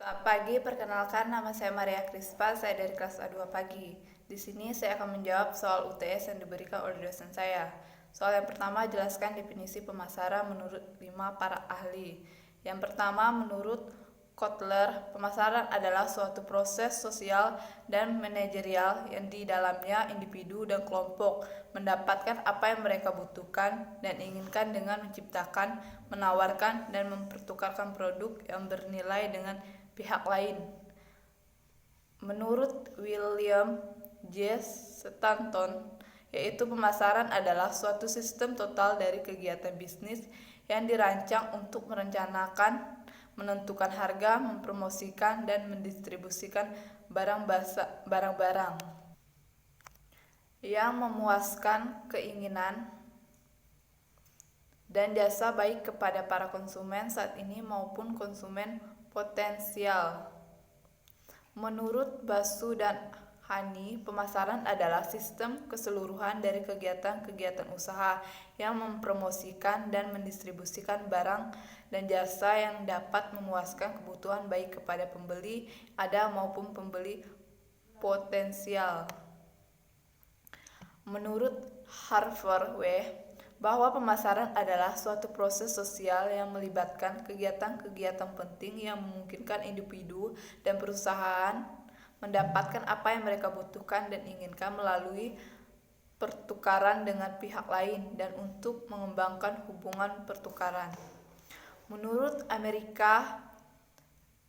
Selamat pagi, perkenalkan nama saya Maria Krispa, saya dari kelas A2 pagi. Di sini saya akan menjawab soal UTS yang diberikan oleh dosen saya. Soal yang pertama, jelaskan definisi pemasaran menurut 5 para ahli. Yang pertama, menurut Kotler, pemasaran adalah suatu proses sosial dan manajerial yang di dalamnya individu dan kelompok mendapatkan apa yang mereka butuhkan dan inginkan dengan menciptakan, menawarkan, dan mempertukarkan produk yang bernilai dengan pihak lain. Menurut William J. Stanton, yaitu pemasaran adalah suatu sistem total dari kegiatan bisnis yang dirancang untuk merencanakan, menentukan harga, mempromosikan, dan mendistribusikan barang-barang yang memuaskan keinginan dan jasa baik kepada para konsumen saat ini maupun konsumen potensial. Menurut Basu dan Hani, pemasaran adalah sistem keseluruhan dari kegiatan-kegiatan usaha yang mempromosikan dan mendistribusikan barang dan jasa yang dapat memuaskan kebutuhan baik kepada pembeli ada maupun pembeli potensial. Menurut Harvard W. bahwa pemasaran adalah suatu proses sosial yang melibatkan kegiatan-kegiatan penting yang memungkinkan individu dan perusahaan mendapatkan apa yang mereka butuhkan dan inginkan melalui pertukaran dengan pihak lain dan untuk mengembangkan hubungan pertukaran. Menurut American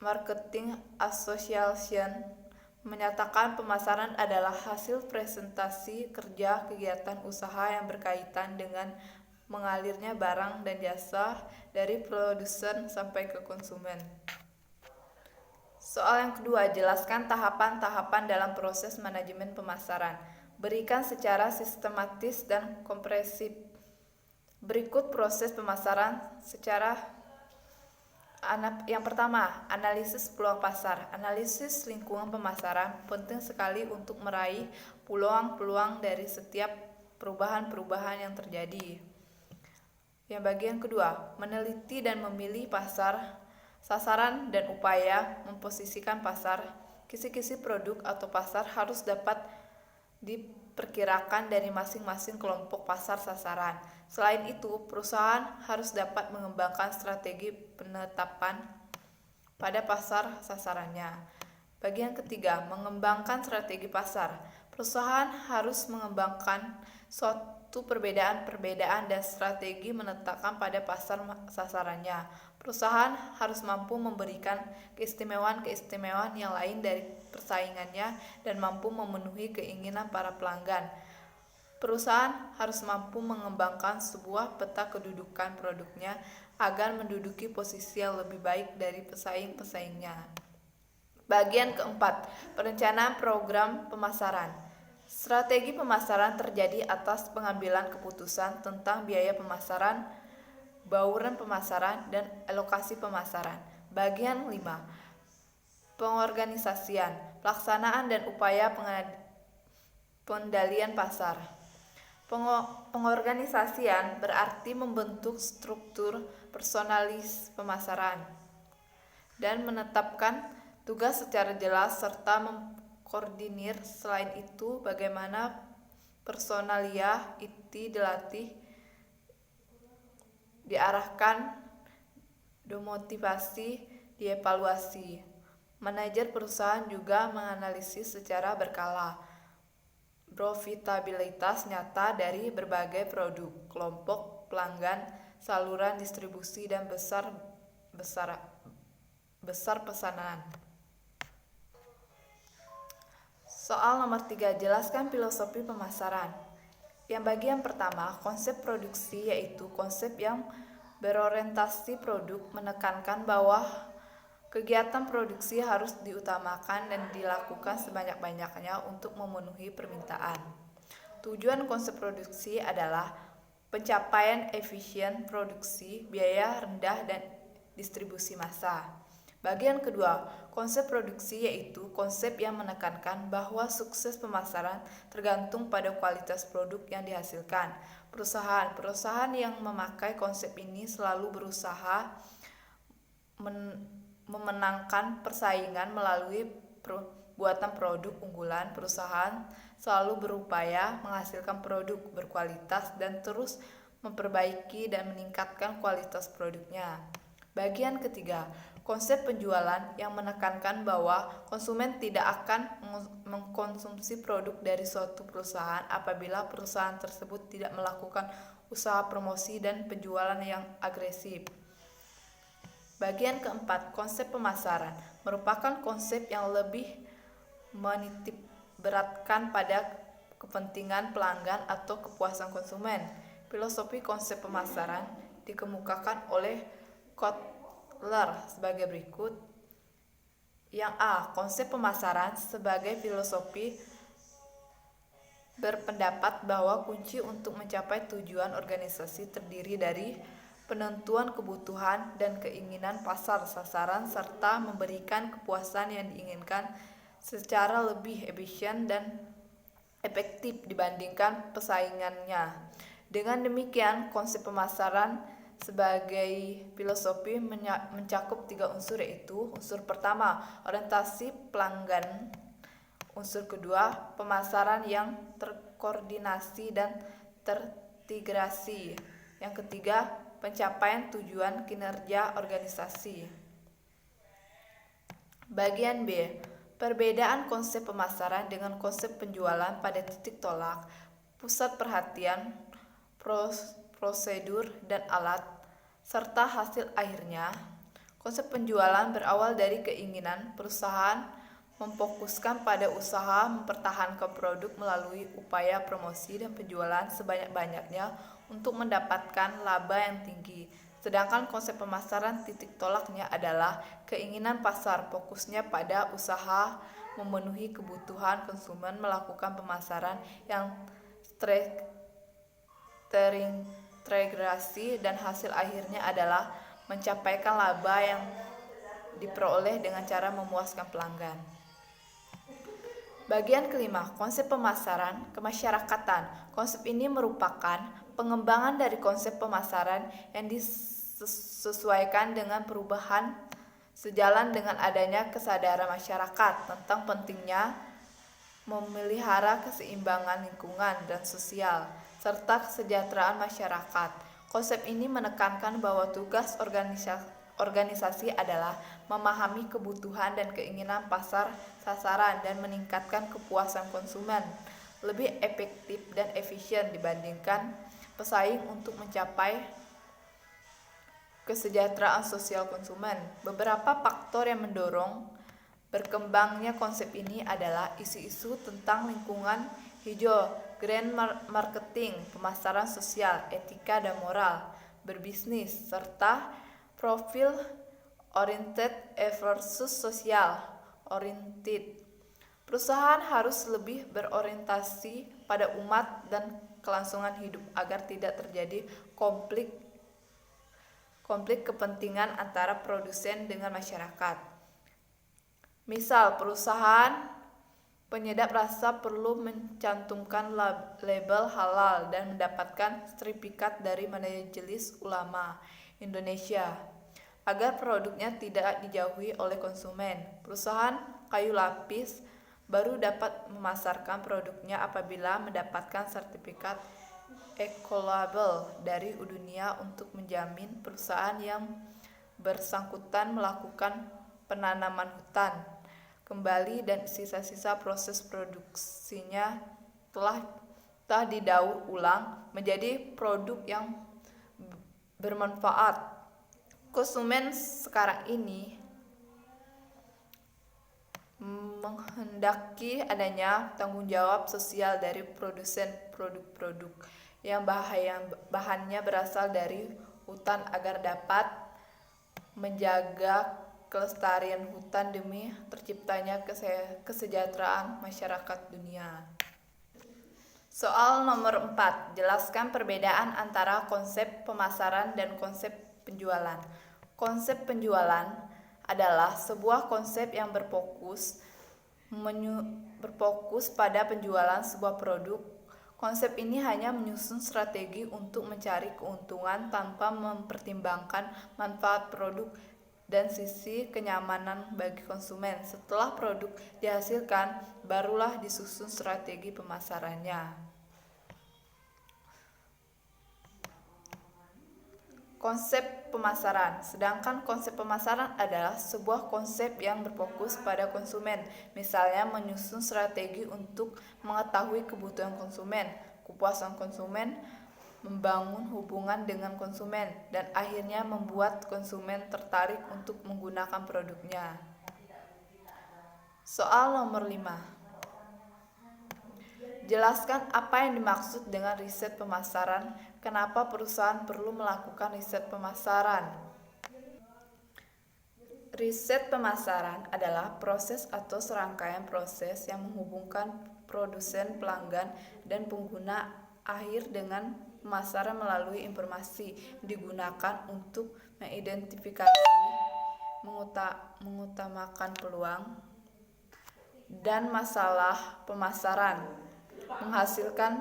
Marketing Association menyatakan pemasaran adalah hasil presentasi kerja kegiatan usaha yang berkaitan dengan mengalirnya barang dan jasa dari produsen sampai ke konsumen. Soal yang kedua, jelaskan tahapan-tahapan dalam proses manajemen pemasaran. Berikan secara sistematis dan komprehensif. Berikut proses pemasaran secara yang pertama, analisis peluang pasar. Analisis lingkungan pemasaran penting sekali untuk meraih peluang-peluang dari setiap perubahan-perubahan yang terjadi. Yang bagian kedua, meneliti dan memilih pasar, sasaran dan upaya memposisikan pasar. Kisi-kisi produk atau pasar harus dapat diperkirakan dari masing-masing kelompok pasar sasaran. Selain itu, perusahaan harus dapat mengembangkan strategi penetapan pada pasar sasarannya. Bagian ketiga, mengembangkan strategi pasar. Perusahaan harus mengembangkan suatu perbedaan dan strategi menetapkan pada pasar sasarannya. Perusahaan harus mampu memberikan keistimewaan-keistimewaan yang lain dari persaingannya dan mampu memenuhi keinginan para pelanggan. Perusahaan harus mampu mengembangkan sebuah peta kedudukan produknya agar menduduki posisi yang lebih baik dari pesaing-pesaingnya. Bagian keempat, perencanaan program pemasaran. Strategi pemasaran terjadi atas pengambilan keputusan tentang biaya pemasaran, bauran pemasaran, dan alokasi pemasaran. Bagian 5, pengorganisasian, pelaksanaan dan upaya pengendalian pasar. Pengorganisasian berarti membentuk struktur personalis pemasaran dan menetapkan tugas secara jelas serta mengkoordinir. Selain itu, bagaimana personalia itu dilatih, diarahkan, dimotivasi, dievaluasi. Manajer perusahaan juga menganalisis secara berkala profitabilitas nyata dari berbagai produk, kelompok pelanggan, saluran distribusi, dan besar pesanan. Soal nomor 3, jelaskan filosofi pemasaran. Yang bagian pertama, konsep produksi, yaitu konsep yang berorientasi produk, menekankan bahwa kegiatan produksi harus diutamakan dan dilakukan sebanyak-banyaknya untuk memenuhi permintaan. Tujuan konsep produksi adalah pencapaian efisien produksi, biaya rendah, dan distribusi massa. Bagian kedua, konsep produksi yaitu konsep yang menekankan bahwa sukses pemasaran tergantung pada kualitas produk yang dihasilkan. Perusahaan yang memakai konsep ini selalu berusaha memenangkan persaingan melalui buatan produk unggulan. Perusahaan selalu berupaya menghasilkan produk berkualitas dan terus memperbaiki dan meningkatkan kualitas produknya. Bagian ketiga, konsep penjualan yang menekankan bahwa konsumen tidak akan mengkonsumsi produk dari suatu perusahaan apabila perusahaan tersebut tidak melakukan usaha promosi dan penjualan yang agresif. Bagian keempat, konsep pemasaran merupakan konsep yang lebih menitik beratkan pada kepentingan pelanggan atau kepuasan konsumen. Filosofi konsep pemasaran dikemukakan oleh Kotler sebagai berikut. Yang A. Konsep pemasaran sebagai filosofi berpendapat bahwa kunci untuk mencapai tujuan organisasi terdiri dari penentuan kebutuhan dan keinginan pasar sasaran serta memberikan kepuasan yang diinginkan secara lebih efisien dan efektif dibandingkan pesaingannya. Dengan demikian, konsep pemasaran sebagai filosofi mencakup 3 unsur, yaitu unsur pertama, orientasi pelanggan, unsur kedua, pemasaran yang terkoordinasi dan terintegrasi, yang ketiga, pencapaian tujuan kinerja organisasi. Bagian B, perbedaan konsep pemasaran dengan konsep penjualan pada titik tolak, pusat perhatian, prosedur dan alat, serta hasil akhirnya. Konsep penjualan berawal dari keinginan perusahaan memfokuskan pada usaha mempertahankan produk melalui upaya promosi dan penjualan sebanyak-banyaknya untuk mendapatkan laba yang tinggi. Sedangkan konsep pemasaran titik tolaknya adalah keinginan pasar, fokusnya pada usaha memenuhi kebutuhan konsumen melakukan pemasaran yang terintegrasi dan hasil akhirnya adalah mencapaikan laba yang diperoleh dengan cara memuaskan pelanggan. Bagian kelima, konsep pemasaran kemasyarakatan. Konsep ini merupakan pengembangan dari konsep pemasaran yang disesuaikan dengan perubahan sejalan dengan adanya kesadaran masyarakat tentang pentingnya memelihara keseimbangan lingkungan dan sosial serta kesejahteraan masyarakat. Konsep ini menekankan bahwa tugas organisasi adalah memahami kebutuhan dan keinginan pasar sasaran dan meningkatkan kepuasan konsumen lebih efektif dan efisien dibandingkan pesaing untuk mencapai kesejahteraan sosial konsumen. Beberapa faktor yang mendorong berkembangnya konsep ini adalah isu-isu tentang lingkungan hijau, green marketing, pemasaran sosial, etika dan moral, berbisnis, serta profil oriented versus social oriented. Perusahaan harus lebih berorientasi pada umat dan kelangsungan hidup agar tidak terjadi konflik kepentingan antara produsen dengan masyarakat. Misal, perusahaan penyedap rasa perlu mencantumkan label halal dan mendapatkan sertifikat dari Majelis Ulama Indonesia agar produknya tidak dijauhi oleh konsumen. Perusahaan kayu lapis baru dapat memasarkan produknya apabila mendapatkan sertifikat ekolabel dari dunia untuk menjamin perusahaan yang bersangkutan melakukan penanaman hutan kembali dan sisa-sisa proses produksinya telah didaur ulang menjadi produk yang bermanfaat. Konsumen sekarang ini menghendaki adanya tanggung jawab sosial dari produsen produk-produk yang bahannya berasal dari hutan agar dapat menjaga kelestarian hutan demi terciptanya kesejahteraan masyarakat dunia. Soal nomor 4, jelaskan perbedaan antara konsep pemasaran dan konsep penjualan. Konsep penjualan adalah sebuah konsep yang berfokus pada penjualan sebuah produk. Konsep ini hanya menyusun strategi untuk mencari keuntungan tanpa mempertimbangkan manfaat produk dan sisi kenyamanan bagi konsumen. Setelah produk dihasilkan, barulah disusun strategi pemasarannya. Konsep pemasaran. Sedangkan konsep pemasaran adalah sebuah konsep yang berfokus pada konsumen. Misalnya menyusun strategi untuk mengetahui kebutuhan konsumen, kepuasan konsumen, membangun hubungan dengan konsumen, dan akhirnya membuat konsumen tertarik untuk menggunakan produknya. Soal nomor 5. Jelaskan apa yang dimaksud dengan riset pemasaran. Kenapa perusahaan perlu melakukan riset pemasaran? Riset pemasaran adalah proses atau serangkaian proses yang menghubungkan produsen, pelanggan, dan pengguna akhir dengan pemasaran melalui informasi digunakan untuk mengidentifikasi, mengutamakan peluang dan masalah pemasaran, menghasilkan,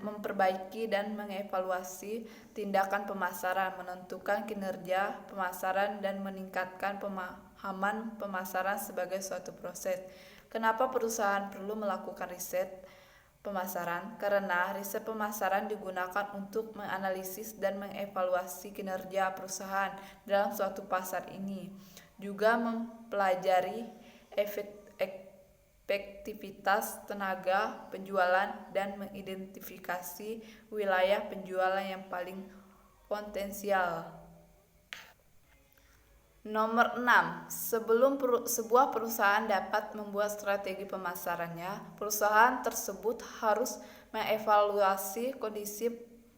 memperbaiki, dan mengevaluasi tindakan pemasaran, menentukan kinerja pemasaran, dan meningkatkan pemahaman pemasaran sebagai suatu proses. Kenapa perusahaan perlu melakukan riset pemasaran? Karena riset pemasaran digunakan untuk menganalisis dan mengevaluasi kinerja perusahaan dalam suatu pasar ini, juga mempelajari efektivitas tenaga penjualan dan mengidentifikasi wilayah penjualan yang paling potensial. Nomor 6. Sebelum sebuah perusahaan dapat membuat strategi pemasarannya, perusahaan tersebut harus mengevaluasi kondisi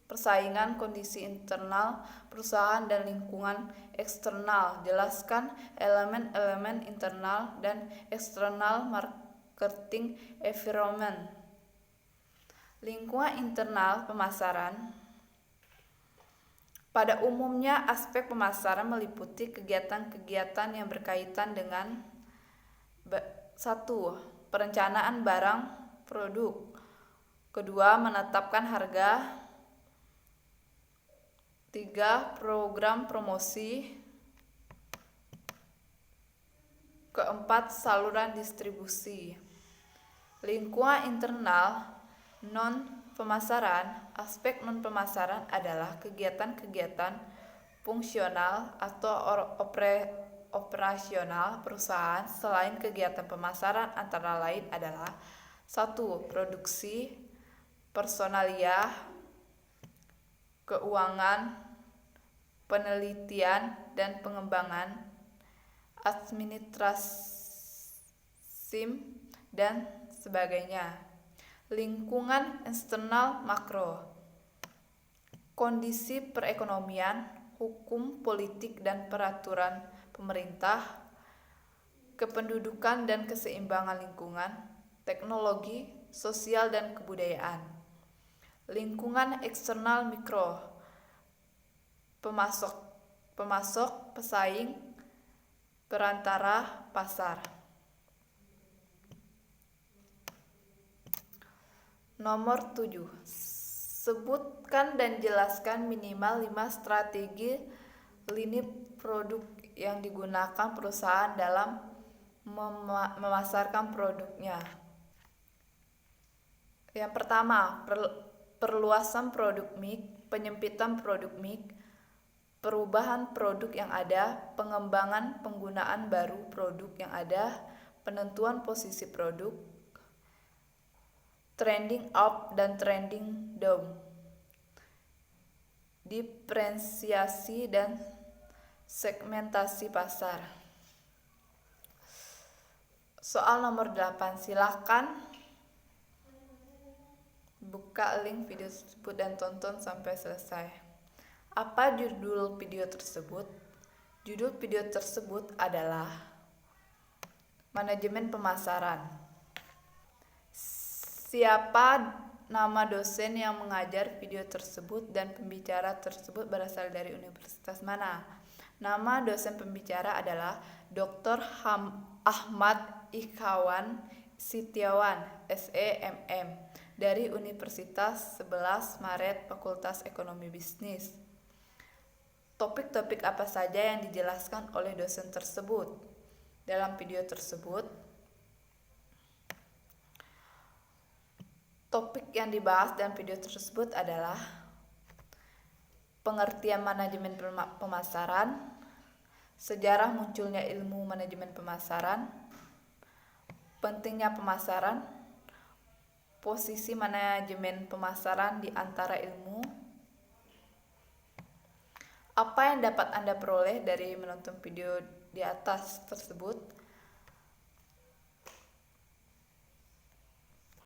persaingan, kondisi internal perusahaan, dan lingkungan eksternal. Jelaskan elemen-elemen internal dan eksternal marketing environment. Lingkungan internal pemasaran. Pada umumnya, aspek pemasaran meliputi kegiatan-kegiatan yang berkaitan dengan 1. Perencanaan barang produk. 2. Menetapkan harga. 3. Program promosi. 4. Saluran distribusi. Lingkungan internal non-pemasaran. Aspek non-pemasaran adalah kegiatan-kegiatan fungsional atau operasional perusahaan selain kegiatan pemasaran, antara lain adalah 1. Produksi, personalia, keuangan, penelitian dan pengembangan, administrasi, dan sebagainya. Lingkungan eksternal makro. Kondisi perekonomian, hukum, politik, dan peraturan pemerintah, kependudukan dan keseimbangan lingkungan, teknologi, sosial, dan kebudayaan. Lingkungan eksternal mikro. Pemasok, pesaing, perantara, pasar. Nomor 7. Sebutkan dan jelaskan minimal 5 strategi lini produk yang digunakan perusahaan dalam memasarkan produknya. Yang pertama, perluasan produk mix, penyempitan produk mix, perubahan produk yang ada, pengembangan penggunaan baru produk yang ada, penentuan posisi produk, trending up dan trending down, diferensiasi dan segmentasi pasar. Soal nomor 8, silakan buka link video tersebut dan tonton sampai selesai. Apa judul video tersebut? Judul video tersebut adalah Manajemen Pemasaran. Siapa nama dosen yang mengajar video tersebut dan pembicara tersebut berasal dari universitas mana? Nama dosen pembicara adalah Dr. Ahmad Ikhwan Setiawan, SEMM, dari Universitas 11 Maret Fakultas Ekonomi Bisnis. topik-topik apa saja yang dijelaskan oleh dosen tersebut. Dalam video tersebut, topik yang dibahas dalam video tersebut adalah pengertian manajemen pemasaran, sejarah munculnya ilmu manajemen pemasaran, pentingnya pemasaran, posisi manajemen pemasaran di antara ilmu, apa yang dapat Anda peroleh dari menonton video di atas tersebut,